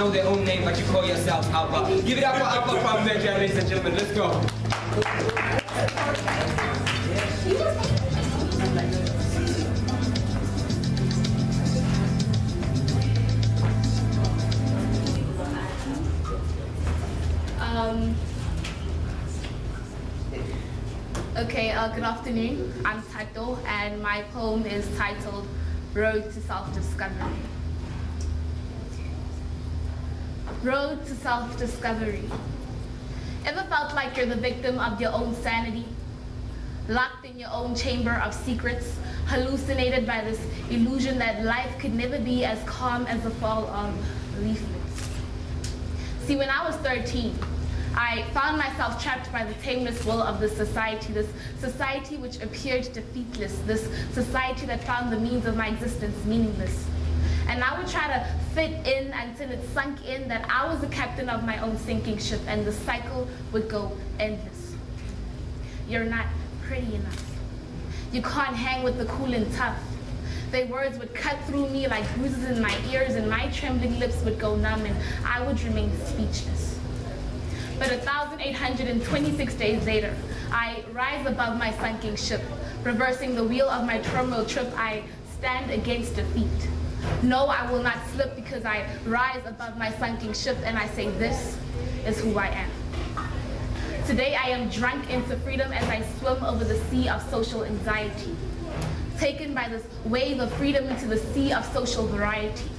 know their own name, but you call yourself Alpha. Give it up for Alpha from Midrand, ladies and gentlemen. Let's go. Okay, good afternoon. I'm Thato, and my poem is titled Road to Self-Discovery. Road to Self-Discovery. Ever felt like you're the victim of your own sanity? Locked in your own chamber of secrets, hallucinated by this illusion that life could never be as calm as the fall of leaflets. See, when I was 13, I found myself trapped by the tameless will of this society which appeared defeatless, this society that found the means of my existence meaningless. And I would try to fit in until it sunk in that I was the captain of my own sinking ship, and the cycle would go endless. You're not pretty enough. You can't hang with the cool and tough. Their words would cut through me like bruises in my ears, and my trembling lips would go numb, and I would remain speechless. But 1,826 days later, I rise above my sunken ship. Reversing the wheel of my terminal trip, I stand against defeat. No, I will not slip, because I rise above my sunken ship and I say, this is who I am. Today I am drunk into freedom as I swim over the sea of social anxiety, taken by this wave of freedom into the sea of social variety.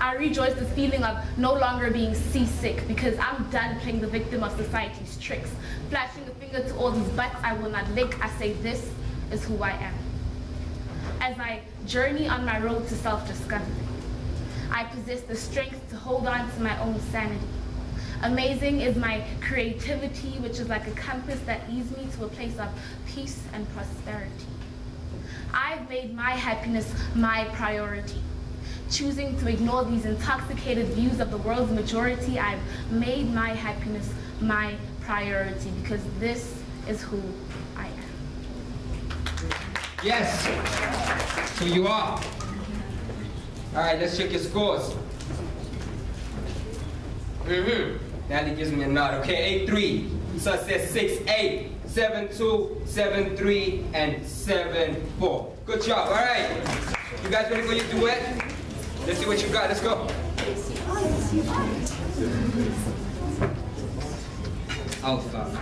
I rejoice this feeling of no longer being seasick, because I'm done playing the victim of society's tricks. Flashing the finger to all these butts I will not lick, I say this is who I am. As I journey on my road to self-discovery, I possess the strength to hold on to my own sanity. Amazing is my creativity, which is like a compass that leads me to a place of peace and prosperity. I've made my happiness my priority. Choosing to ignore these intoxicated views of the world's majority, I've made my happiness my priority, because this is who I am. Yes, so you are. All right, let's check your scores. Natalie gives me a nod. Okay, 8-3. So it says 6-8, 7-2, 7-3, and 7-4. Good job. All right. You guys ready for your duet? Let's see what you got. Let's go. Alpha.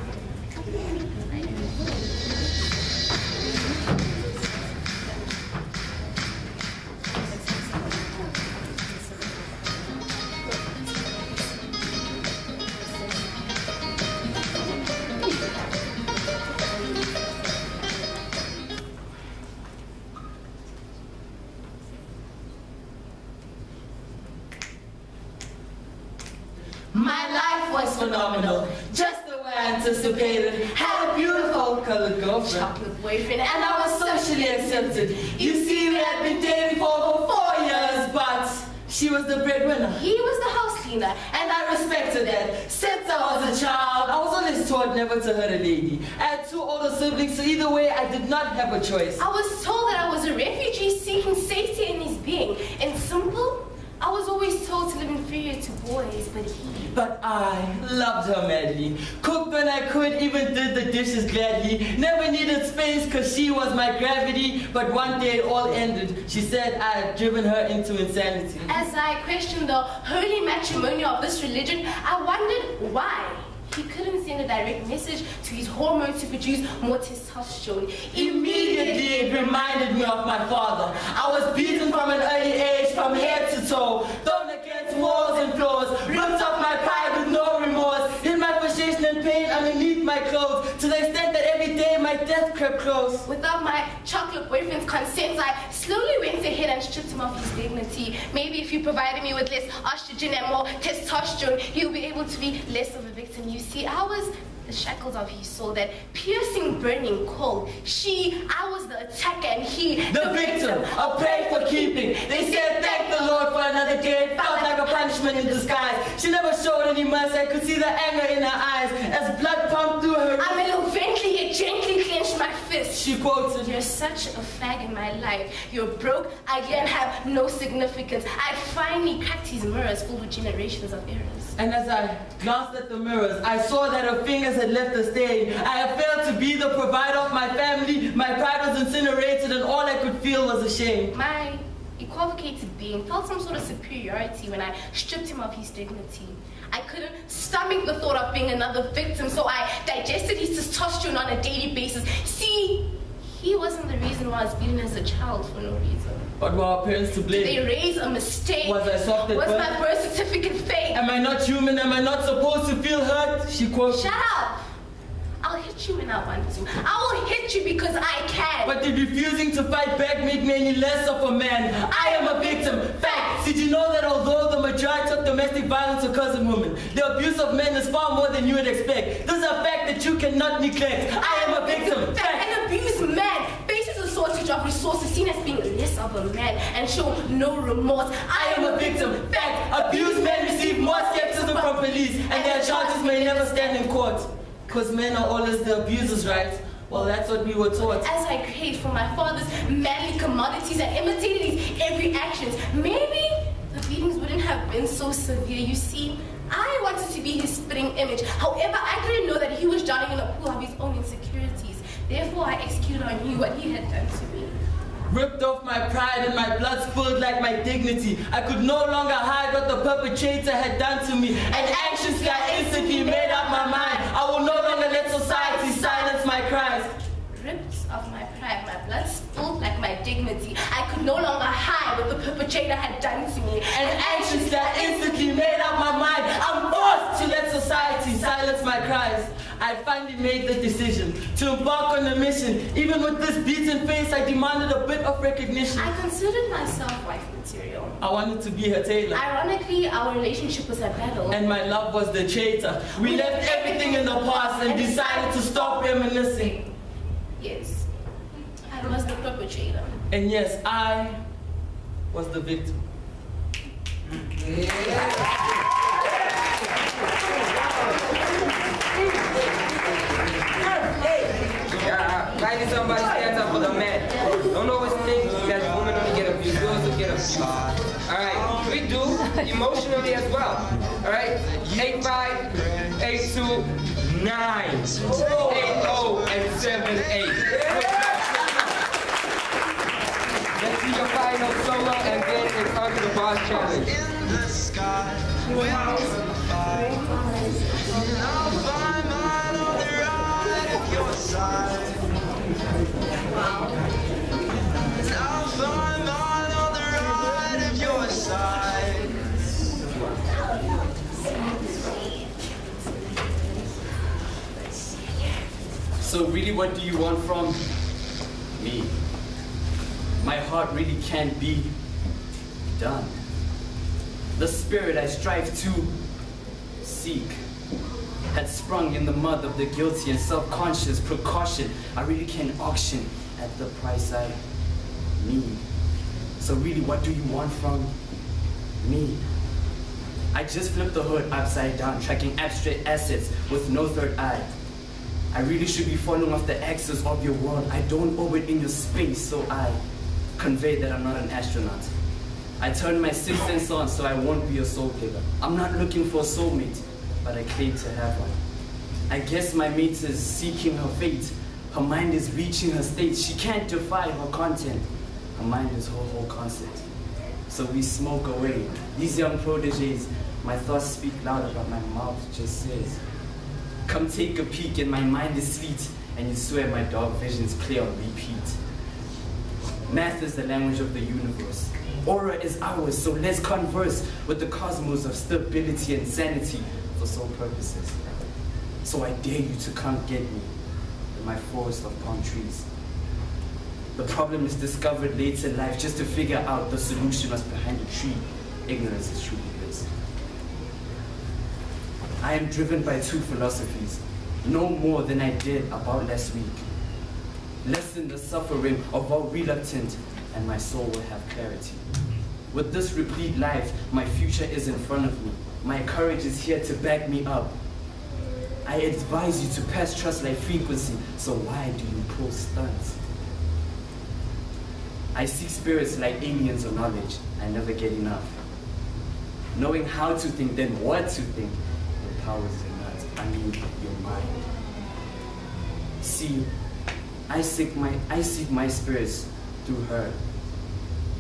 My life was phenomenal, just the way I anticipated. Had a beautiful colored girlfriend, chocolate boyfriend, and I was socially accepted. You see, we had been dating for over 4 years, but she was the breadwinner. He was the house cleaner, and I respected that. Since I was a child, I was always taught never to hurt a lady. I had 2 older siblings, so either way, I did not have a choice. I was told that I was a refugee seeking safety in his being. In simple, I was always told to live inferior to boys, but I loved her madly. Cooked when I could, even did the dishes gladly. Never needed space, cause she was my gravity. But one day it all ended. She said I had driven her into insanity. As I questioned the holy matrimony of this religion, I wondered why he couldn't send a direct message to his hormones to produce more testosterone. Immediately it reminded me of my father. I was beaten from an early age, from head to toe, thrown against walls and floors, ripped off my pride with no remorse, hid my frustration and pain underneath my clothes, to the extent that every day my death crept close. Without my chocolate boyfriend's consent, I slowly went ahead and stripped him of his dignity. Maybe if you provided me with less estrogen and more testosterone, he'll be able to be less of a victim. You see, I was the shackles of his soul, that piercing, burning cold. I was the attacker and he, the victim, a prey for keeping. They said, thank the Lord for another day. It felt like a punishment in disguise. She never showed any mercy. I could see the anger in her eyes as blood pumped through her. I eloquently yet gently clenched my fist. this. She quoted, "You're such a fag in my life. You're broke, again have no significance." I finally cracked his mirrors full with generations of errors. And as I glanced at the mirrors, I saw that her fingers had left a stain. I had failed to be the provider of my family. My pride was incinerated, and all I could feel was ashamed. My equivocated being felt some sort of superiority when I stripped him of his dignity. I couldn't stomach the thought of being another victim, so I digested his testosterone on a daily basis. See, he wasn't the reason why I was beaten as a child for no reason. But were our parents to blame? Did they raise a mistake? Was I soft at Was birth? my birth certificate fake? Am I not human? Am I not supposed to feel hurt? She quoted. Shut up! I'll hit you when I want to. I will hit you because I can. But did refusing to fight back make me any less of a man? I am a victim. Fact. Did you know that although the majority of domestic violence occurs in women, the abuse of men is far more than you would expect? This is a fact that you cannot neglect. I am a victim. Fact. An abused man faces a shortage of resources, seen as being less of a man, and show no remorse. I am a victim. Fact. Abused men receive more skepticism from police, and their charges may never stand in court. Because men are always the abusers, right? Well, that's what we were taught. As I craved for my father's manly commodities and imitated his every actions, maybe the beatings wouldn't have been so severe. You see, I wanted to be his spitting image. However, I didn't know that he was drowning in a pool of his own insecurities. Therefore, I executed on you what he had done to me. Ripped off my pride and my blood spilled like my dignity. I could no longer hide what the perpetrator had done to me. And anxiously I instantly made up my mind. I will no longer let society silence my cries. Ripped off my pride, my blood spilled like my dignity. I could no longer hide what the perpetrator had done to me. And anxiously I instantly made up my mind. I'm forced to let society silence my cries. I finally made the decision to embark on the mission. Even with this beaten face, I demanded a bit of recognition. I considered myself wife material. I wanted to be her tailor. Ironically, our relationship was a battle. And my love was the traitor. We left everything in the past and decided to stop reminiscing. Yes, I was the perpetrator. And yes, I was the victim. Finally somebody stands up for the man. Don't always think that women only get abused, they also get abused. Alright, we do emotionally as well. Alright, 85, 82, 9, 80, and 78. Let's see your final solo and then it's on to the boss challenge. In the sky, when I'll find mine on the right at your side. I'll find mine on the right at your side. So really, what do you want from me? My heart really can't be done. The spirit I strive to seek had sprung in the mud of the guilty and self-conscious precaution. I really can't auction at the price I need. So really, what do you want from me? I just flipped the hood upside down, tracking abstract assets with no third eye. I really should be falling off the axis of your world. I don't orbit in your space, so I convey that I'm not an astronaut. I turn my sixth sense on so I won't be a soul digger. I'm not looking for a soulmate, but I claim to have one. I guess my mate is seeking her fate. Her mind is reaching her state. She can't defy her content. Her mind is her whole concept. So we smoke away. These young proteges, my thoughts speak louder, but my mouth just says, come take a peek, and my mind is sweet, and you swear my dark visions play on repeat. Math is the language of the universe. Aura is ours, so let's converse with the cosmos of stability and sanity for soul purposes. So I dare you to come get me in my forest of palm trees. The problem is discovered late in life just to figure out the solution was behind the tree. Ignorance is truly bliss. I am driven by two philosophies, no more than I did about last week. Lessen the suffering of all reluctant, and my soul will have clarity. With this replete life, my future is in front of me. My courage is here to back me up. I advise you to pass trust like frequency, so why do you pull stunts? I seek spirits like aliens or knowledge. I never get enough. Knowing how to think, then what to think, empowers your mind. See, I seek my spirits through her.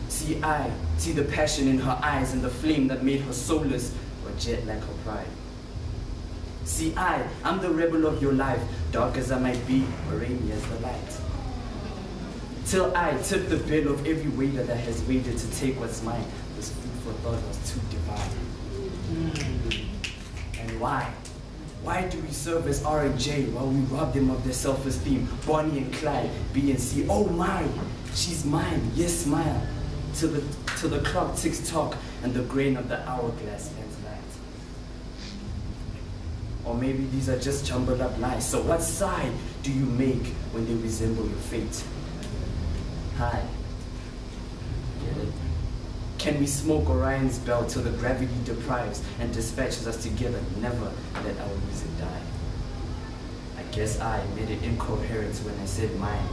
See, I see the passion in her eyes and the flame that made her soulless or jet like her pride. See, I'm the rebel of your life, dark as I might be, or rainy as the light. Till I tip the bill of every waiter that has waited to take what's mine. This food for thought was too divine. And why? Why do we serve as R and J while we rob them of their self-esteem? Bonnie and Clyde, B and C, oh my, she's mine, yes smile. Till the clock ticks tock and the grain of the hourglass ends light. Or maybe these are just jumbled up lies. So what side do you make when they resemble your fate? Hi. Get it? Can we smoke Orion's bell till the gravity deprives and dispatches us together, never let our music die? I guess I made it incoherent when I said mine.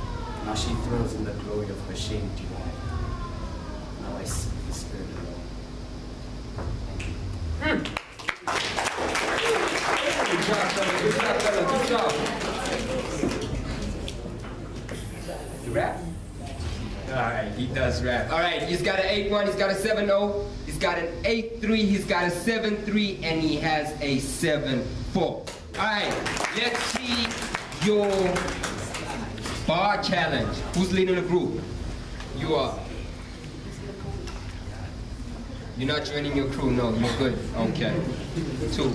Now she thrills in the glory of her shame derived. Now I see the spirit alone. Good job, fella. Good job, fella. Good job. You rap? Alright, he does rap. Alright, he's got an 8-1, he's got a 7-0, he's got an 8-3, he's got a 7-3, and he has a 7-4. Alright, let's see your bar challenge. Who's leading the group? You are. You're not joining your crew? No, you're good. Okay. 2.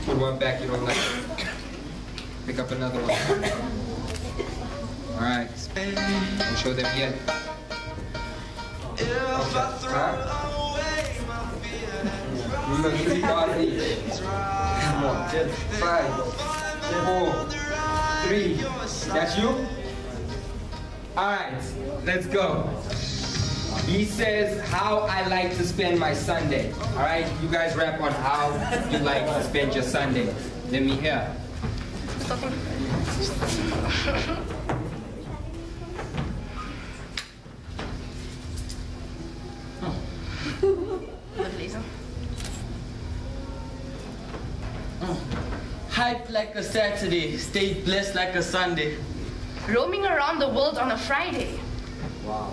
Put one back you don't like. Pick up another one. Alright. Don't show them yet. Remember 3 bars each. Come on. 5, 4, 3. That's you? Alright, let's go. He says, how I like to spend my Sunday. Alright, you guys rap on how you like to spend your Sunday. Let me hear. Hype like a Saturday, stay blessed like a Sunday. Roaming around the world on a Friday. Wow.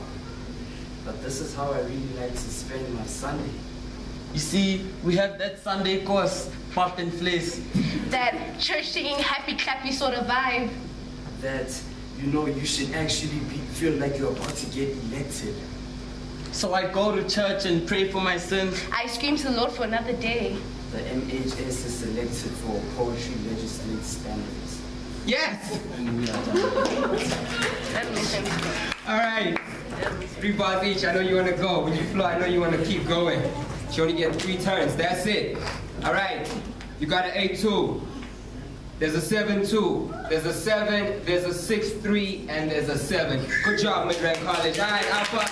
But this is how I really like to spend my Sunday. You see, we have that Sunday course, pop and place. That church singing happy clappy sort of vibe. That, you should actually feel like you're about to get elected. So I go to church and pray for my sins. I scream to the Lord for another day. The MHS is selected for poetry legislative standards. Yes! Alright. 3 bars each. I know you want to go. When you flow, I know you want to keep going. You only get 3 turns. That's it. Alright. You got an 8-2. There's a 7-2. There's a 7. There's a 6-3. And there's a 7. Good job, Midrand College. Alright, Alpha.